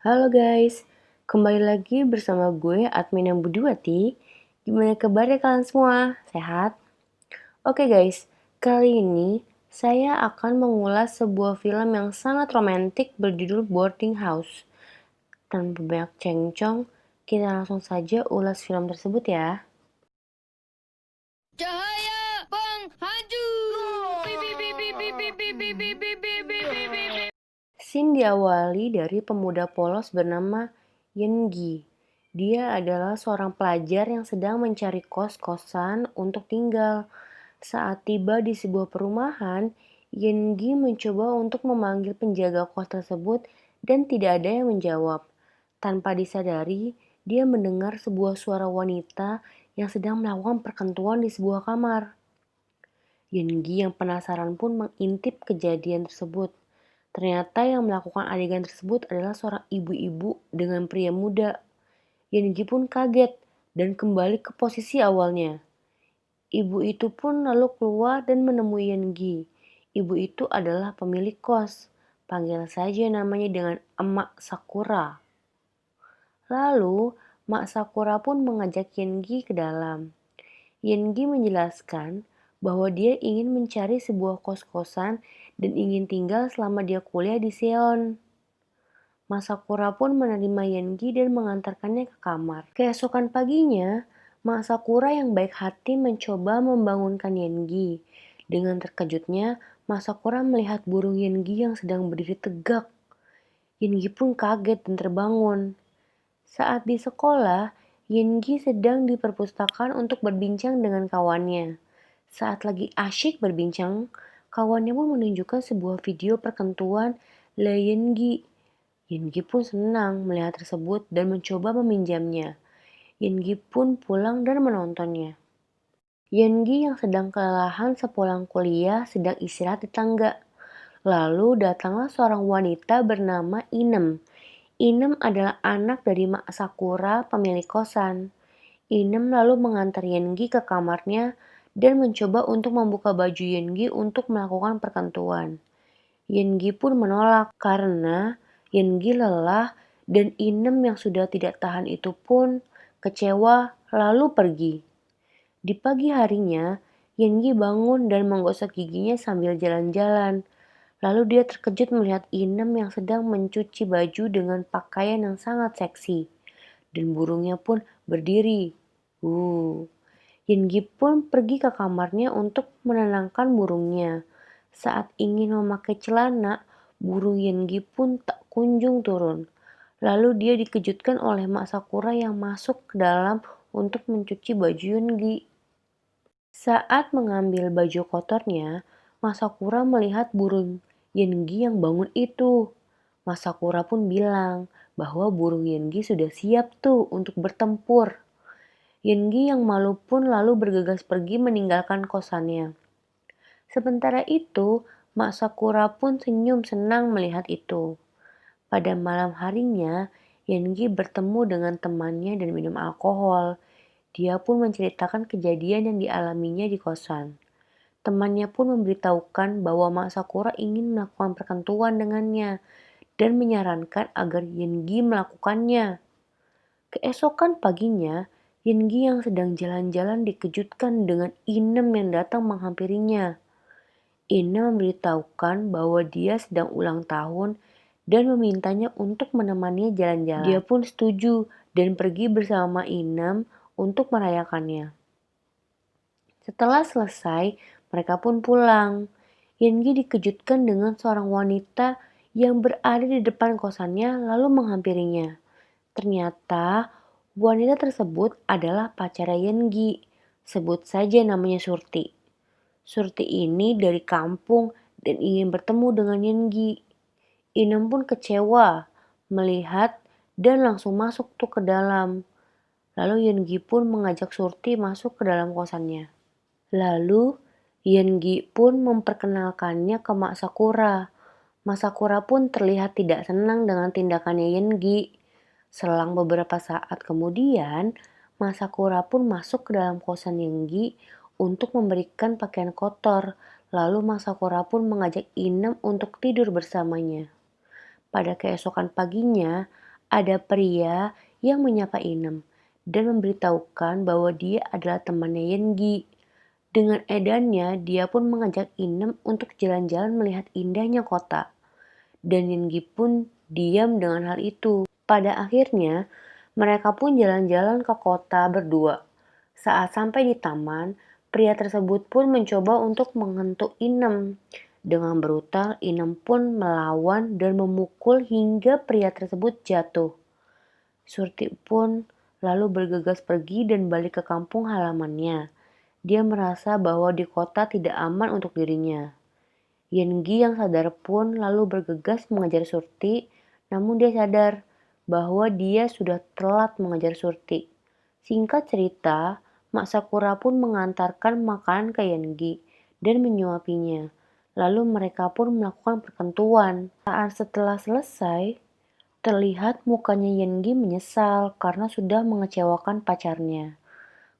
Halo guys, kembali lagi bersama gue admin yang Budiwati. Gimana kabarnya kalian semua? Sehat? Oke guys, kali ini saya akan mengulas sebuah film yang sangat romantis berjudul Boarding House. Tanpa banyak cengcong, kita langsung saja ulas film tersebut ya. Cahaya penghancur. Scene diawali dari pemuda polos bernama Yengi. Dia adalah seorang pelajar yang sedang mencari kos-kosan untuk tinggal. Saat tiba di sebuah perumahan, Yengi mencoba untuk memanggil penjaga kos tersebut dan tidak ada yang menjawab. Tanpa disadari, dia mendengar sebuah suara wanita yang sedang melakukan perkentuan di sebuah kamar. Yengi yang penasaran pun mengintip kejadian tersebut. Ternyata yang melakukan adegan tersebut adalah seorang ibu-ibu dengan pria muda. Yengi pun kaget dan kembali ke posisi awalnya. Ibu itu pun lalu keluar dan menemui Yengi. Ibu itu adalah pemilik kos. Panggil saja namanya dengan Emak Sakura. Lalu, Mak Sakura pun mengajak Yengi ke dalam. Yengi menjelaskan bahwa dia ingin mencari sebuah kos-kosan dan ingin tinggal selama dia kuliah di Seon. Masakura pun menerima Yengi dan mengantarkannya ke kamar. Keesokan paginya, Masakura yang baik hati mencoba membangunkan Yengi. Dengan terkejutnya, Masakura melihat burung Yengi yang sedang berdiri tegak. Yengi pun kaget dan terbangun. Saat di sekolah, Yengi sedang di perpustakaan untuk berbincang dengan kawannya. Saat lagi asyik berbincang, kawannya pun menunjukkan sebuah video perkentuan Le Yengi. Yengi pun senang melihat tersebut dan mencoba meminjamnya. Yengi pun pulang dan menontonnya. Yengi yang sedang kelelahan sepulang kuliah sedang istirahat di tangga. Lalu datanglah seorang wanita bernama Inem. Inem adalah anak dari Mak Sakura, pemilik kosan. Inem lalu mengantar Yengi ke kamarnya dan mencoba untuk membuka baju Yengi untuk melakukan perkentuan. Yengi pun menolak karena Yengi lelah dan Inem yang sudah tidak tahan itu pun kecewa lalu pergi. Di pagi harinya, Yengi bangun dan menggosok giginya sambil jalan-jalan. Lalu dia terkejut melihat Inem yang sedang mencuci baju dengan pakaian yang sangat seksi. Dan burungnya pun berdiri. Yengi pun pergi ke kamarnya untuk menenangkan burungnya. Saat ingin memakai celana, burung Yengi pun tak kunjung turun. Lalu dia dikejutkan oleh Mak Sakura yang masuk ke dalam untuk mencuci baju Yengi. Saat mengambil baju kotornya, Masakura melihat burung Yengi yang bangun itu. Masakura pun bilang bahwa burung Yengi sudah siap tuh untuk bertempur. Yengi yang malu pun lalu bergegas pergi meninggalkan kosannya. Sementara itu, Masakura pun senyum senang melihat itu. Pada malam harinya, Yengi bertemu dengan temannya dan minum alkohol. Dia pun menceritakan kejadian yang dialaminya di kosan. Temannya pun memberitahukan bahwa Mak Sakura ingin melakukan perkentuan dengannya dan menyarankan agar Yengi melakukannya. Keesokan paginya, Yengi yang sedang jalan-jalan dikejutkan dengan Inem yang datang menghampirinya. Inem memberitahukan bahwa dia sedang ulang tahun dan memintanya untuk menemaninya jalan-jalan. Dia pun setuju dan pergi bersama Inem untuk merayakannya. Setelah selesai, mereka pun pulang. Yengi dikejutkan dengan seorang wanita yang berada di depan kosannya lalu menghampirinya. Ternyata wanita tersebut adalah pacar Yengi. Sebut saja namanya Surti. Surti ini dari kampung dan ingin bertemu dengan Yengi. Inem pun kecewa melihat dan langsung masuk tuh ke dalam. Lalu Yengi pun mengajak Surti masuk ke dalam kosannya. Lalu, Yengi pun memperkenalkannya ke Mak Sakura. Mak Sakura pun terlihat tidak senang dengan tindakannya Yengi. Selang beberapa saat kemudian, Mak Sakura pun masuk ke dalam kosan Yengi untuk memberikan pakaian kotor. Lalu Mak Sakura pun mengajak Inem untuk tidur bersamanya. Pada keesokan paginya, ada pria yang menyapa Inem dan memberitahukan bahwa dia adalah temannya Yengi. Dengan edannya, dia pun mengajak Inem untuk jalan-jalan melihat indahnya kota. Dan Yengi pun diam dengan hal itu. Pada akhirnya, mereka pun jalan-jalan ke kota berdua. Saat sampai di taman, pria tersebut pun mencoba untuk mengentuk Inem. Dengan brutal, Inem pun melawan dan memukul hingga pria tersebut jatuh. Surti pun lalu bergegas pergi dan balik ke kampung halamannya. Dia merasa bahwa di kota tidak aman untuk dirinya. Yengi yang sadar pun lalu bergegas mengejar Surti, namun dia sadar bahwa dia sudah telat mengejar Surti. Singkat cerita, Mak Sakura pun mengantarkan makanan ke Yengi dan menyuapinya. Lalu mereka pun melakukan perkentuan. Saat setelah selesai, terlihat mukanya Yengi menyesal karena sudah mengecewakan pacarnya.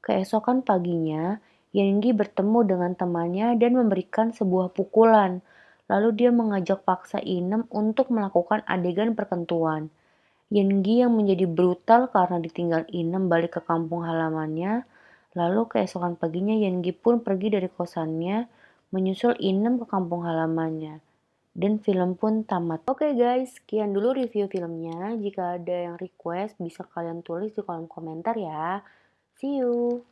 Keesokan paginya, Yengi bertemu dengan temannya dan memberikan sebuah pukulan. Lalu dia mengajak paksa Inem untuk melakukan adegan perkentuan. Yengi yang menjadi brutal karena ditinggal Inem balik ke kampung halamannya. Lalu keesokan paginya Yengi pun pergi dari kosannya, menyusul Inem ke kampung halamannya. Dan film pun tamat. Oke guys, sekian dulu review filmnya. Jika ada yang request, bisa kalian tulis di kolom komentar ya. See you!